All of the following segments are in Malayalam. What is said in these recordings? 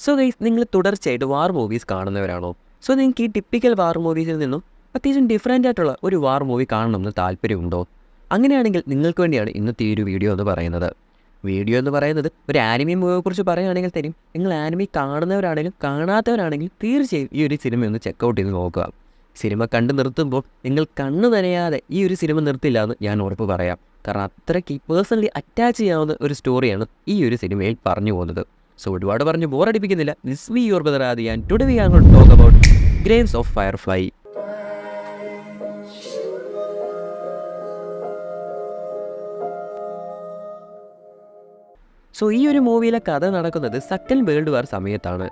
സോ ഗൈസ്, നിങ്ങൾ തുടർച്ചയായിട്ട് വാർ മൂവീസ് കാണുന്നവരാണോ? സോ നിങ്ങൾക്ക് ഈ ടിപ്പിക്കൽ വാർ മൂവീസിൽ നിന്നും അത്യാവശ്യം ഡിഫറൻ്റ് ആയിട്ടുള്ള ഒരു വാർ മൂവി കാണണമെന്ന് താല്പര്യമുണ്ടോ? അങ്ങനെയാണെങ്കിൽ നിങ്ങൾക്ക് വേണ്ടിയാണ് ഇന്നത്തെ ഈ ഒരു വീഡിയോ എന്ന് പറയുന്നത്. ഒരു ആനിമി മൂവിയെക്കുറിച്ച് പറയുകയാണെങ്കിൽ തരും. നിങ്ങൾ ആനിമി കാണുന്നവരാണെങ്കിലും കാണാത്തവരാണെങ്കിലും തീർച്ചയായും ഈ ഒരു സിനിമ ഒന്ന് ചെക്കൗട്ട് ചെയ്ത് നോക്കുക. സിനിമ കണ്ട് നിർത്തുമ്പോൾ നിങ്ങൾ കണ്ണ് നനയാതെ ഈ ഒരു സിനിമ നിർത്തില്ല എന്ന് ഞാൻ ഉറപ്പ് പറയാം. കാരണം അത്രയ്ക്ക് പേഴ്സണലി അറ്റാച്ച് ചെയ്യാവുന്ന ഒരു സ്റ്റോറിയാണ് ഈ ഒരു സിനിമയിൽ പറഞ്ഞു പോകുന്നത്. സോ ഒരുപാട് പറഞ്ഞ് ബോറടിപ്പിക്കുന്നില്ല. This we your brother Adi and today we are going to talk about graves of firefly. So ഈ ഒരു മൂവിയിലെ കഥ നടക്കുന്നത് സെക്കൻഡ് വേൾഡ് വാർ സമയത്താണ്.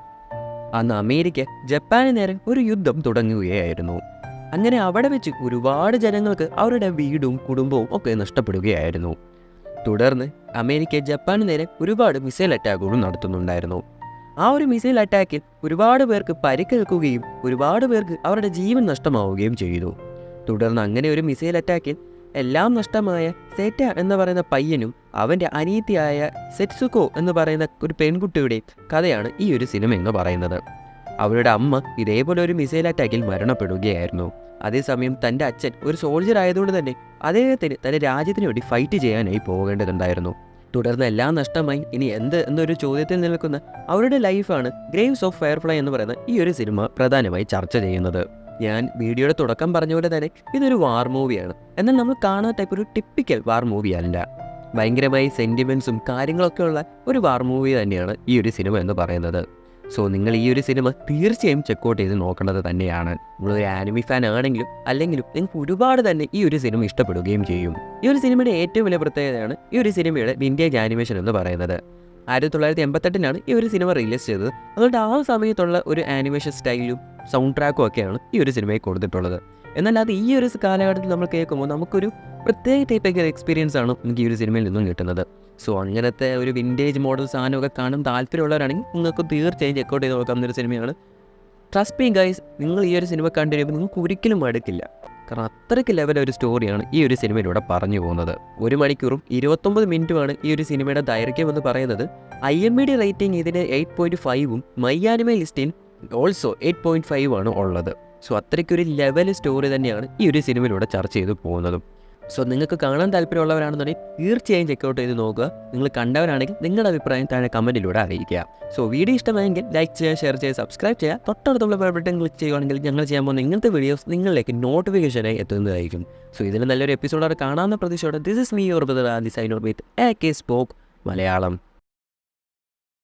അന്ന് അമേരിക്ക ജപ്പാന് നേരെ ഒരു യുദ്ധം തുടങ്ങുകയായിരുന്നു. അങ്ങനെ അവിടെ വെച്ച് ഒരുപാട് ജനങ്ങൾക്ക് അവരുടെ വീടും കുടുംബവും ഒക്കെ നഷ്ടപ്പെടുകയായിരുന്നു. തുടർന്ന് അമേരിക്ക ജപ്പാന് നേരെ ഒരുപാട് മിസൈൽ അറ്റാക്കുകളും നടത്തുന്നുണ്ടായിരുന്നു. ആ ഒരു മിസൈൽ അറ്റാക്കിൽ ഒരുപാട് പേർക്ക് പരിക്കേൽക്കുകയും ഒരുപാട് പേർക്ക് അവരുടെ ജീവൻ നഷ്ടമാവുകയും ചെയ്തു. തുടർന്ന് അങ്ങനെ ഒരു മിസൈൽ അറ്റാക്കിൽ എല്ലാം നഷ്ടമായ സെറ്റ എന്ന് പറയുന്ന പയ്യനും അവൻ്റെ അനിയത്തിയായ സെറ്റ്സുക്കോ എന്ന് പറയുന്ന ഒരു പെൺകുട്ടിയുടെ കഥയാണ് ഈ ഒരു സിനിമ എന്ന് പറയുന്നത്. അവരുടെ അമ്മ ഇതേപോലെ ഒരു മിസൈൽ അറ്റാക്കിൽ മരണപ്പെടുകയായിരുന്നു. അതേസമയം തൻ്റെ അച്ഛൻ ഒരു സോൾജർ ആയതുകൊണ്ട് തന്നെ അദ്ദേഹത്തിന് തൻ്റെ രാജ്യത്തിന് വേണ്ടി ഫൈറ്റ് ചെയ്യാനായി പോകേണ്ടതുണ്ടായിരുന്നു. തുടർന്ന് എല്ലാം നഷ്ടമായി ഇനി എന്ത് എന്നൊരു ചോദ്യത്തിൽ നിൽക്കുന്ന അവരുടെ ലൈഫാണ് ഗ്രേവ്സ് ഓഫ് ഫയർഫ്ലൈ എന്ന് പറയുന്ന ഈ ഒരു സിനിമ പ്രധാനമായി ചർച്ച ചെയ്യുന്നത്. ഞാൻ വീഡിയോയുടെ തുടക്കം പറഞ്ഞ പോലെ തന്നെ ഇതൊരു വാർ മൂവിയാണ്. എന്നാൽ നമ്മൾ കാണുന്ന ടൈപ്പ് ഒരു ടിപ്പിക്കൽ വാർ മൂവി അല്ല. ഭയങ്കരമായി സെൻറ്റിമെൻറ്റ്സും കാര്യങ്ങളൊക്കെ ഉള്ള ഒരു വാർ മൂവി തന്നെയാണ് ഈ ഒരു സിനിമ എന്ന് പറയുന്നത്. സോ നിങ്ങൾ ഈ ഒരു സിനിമ തീർച്ചയായും ചെക്കൗട്ട് ചെയ്ത് നോക്കേണ്ടത് തന്നെയാണ്. നിങ്ങളൊരു ആനിമി ഫാൻ ആണെങ്കിലും അല്ലെങ്കിലും നിങ്ങൾക്ക് ഒരുപാട് തന്നെ ഈ ഒരു സിനിമ ഇഷ്ടപ്പെടുകയും ചെയ്യും. ഈ ഒരു സിനിമയുടെ ഏറ്റവും വലിയ പ്രത്യേകതയാണ് ഈ ഒരു സിനിമയുടെ വിൻറ്റേജ് ആനിമേഷൻ എന്ന് പറയുന്നത്. 1988 ഈ ഒരു സിനിമ റിലീസ് ചെയ്തത്. അതുകൊണ്ട് ആ സമയത്തുള്ള ഒരു ആനിമേഷൻ സ്റ്റൈലും സൗണ്ട് ട്രാക്കും ഒക്കെയാണ് ഈ ഒരു സിനിമയിൽ കൊടുത്തിട്ടുള്ളത്. എന്നാൽ അത് ഈ ഒരു കാലഘട്ടത്തിൽ നമ്മൾ കേൾക്കുമ്പോൾ നമുക്കൊരു പ്രത്യേക ടൈപ്പ് എക്സ്പീരിയൻസ് ആണ് നമുക്ക് ഈ ഒരു സിനിമയിൽ നിന്നും കിട്ടുന്നത്. സോ അങ്ങനത്തെ ഒരു വിൻറ്റേജ് മോഡൽ സാധനമൊക്കെ കാണാൻ താല്പര്യമുള്ളവരാണെങ്കിൽ നിങ്ങൾക്ക് തീർച്ചയായും ചെക്കൗട്ട് ചെയ്ത് നോക്കാവുന്ന ഒരു സിനിമയാണ്. ട്രസ്റ്റ് മീ ഗൈസ്, നിങ്ങൾ ഈ ഒരു സിനിമ കണ്ടുകഴിയുമ്പോൾ നിങ്ങൾക്ക് ഒരിക്കലും മടുക്കില്ല. കാരണം അത്രയ്ക്ക് ലെവലൊരു സ്റ്റോറിയാണ് ഈ ഒരു സിനിമയിലൂടെ പറഞ്ഞു പോകുന്നത്. 1 മണിക്കൂറും 29 മിനിറ്റുമാണ് ഈ ഒരു സിനിമയുടെ ദൈർഘ്യം എന്ന് പറയുന്നത്. IMDb റേറ്റിംഗ് ഇതിന് 8.5ഉം മൈ ലിസ്റ്റിൽ ഓൾസോ 8.5 ആണ് ഉള്ളത്. സോ അത്രയ്ക്കൊരു ലെവൽ സ്റ്റോറി തന്നെയാണ് ഈ ഒരു സിനിമയിലൂടെ ചർച്ച ചെയ്ത് പോകുന്നതും. സോ നിങ്ങൾക്ക് കാണാൻ താല്പര്യമുള്ളവരാണെന്നുണ്ടെങ്കിൽ തീർച്ചയായും ചെക്കൗട്ട് ചെയ്ത് നോക്കുക. നിങ്ങൾ കണ്ടവരാണെങ്കിൽ നിങ്ങളുടെ അഭിപ്രായം താഴെ കമൻറ്റിലൂടെ അറിയിക്കുക. സോ വീഡിയോ ഇഷ്ടമായെങ്കിൽ ലൈക്ക് ചെയ്യുക, ഷെയർ ചെയ്യുക, സബ്സ്ക്രൈബ് ചെയ്യുക. തൊട്ടടുത്തുള്ള ബട്ടൺ ക്ലിക്ക് ചെയ്യുകയാണെങ്കിൽ ഞങ്ങൾ ചെയ്യാൻ പോകുന്ന ഇങ്ങനത്തെ വീഡിയോസ് നിങ്ങളിലേക്ക് നോട്ടിഫിക്കേഷനായി എത്തുന്നതായിരിക്കും. സോ ഇതിന് നല്ലൊരു എപ്പിസോഡ് കാണാവുന്ന പ്രതീക്ഷയോടെ this is me your brother Aadi sign out with AK Spoke Malayalam.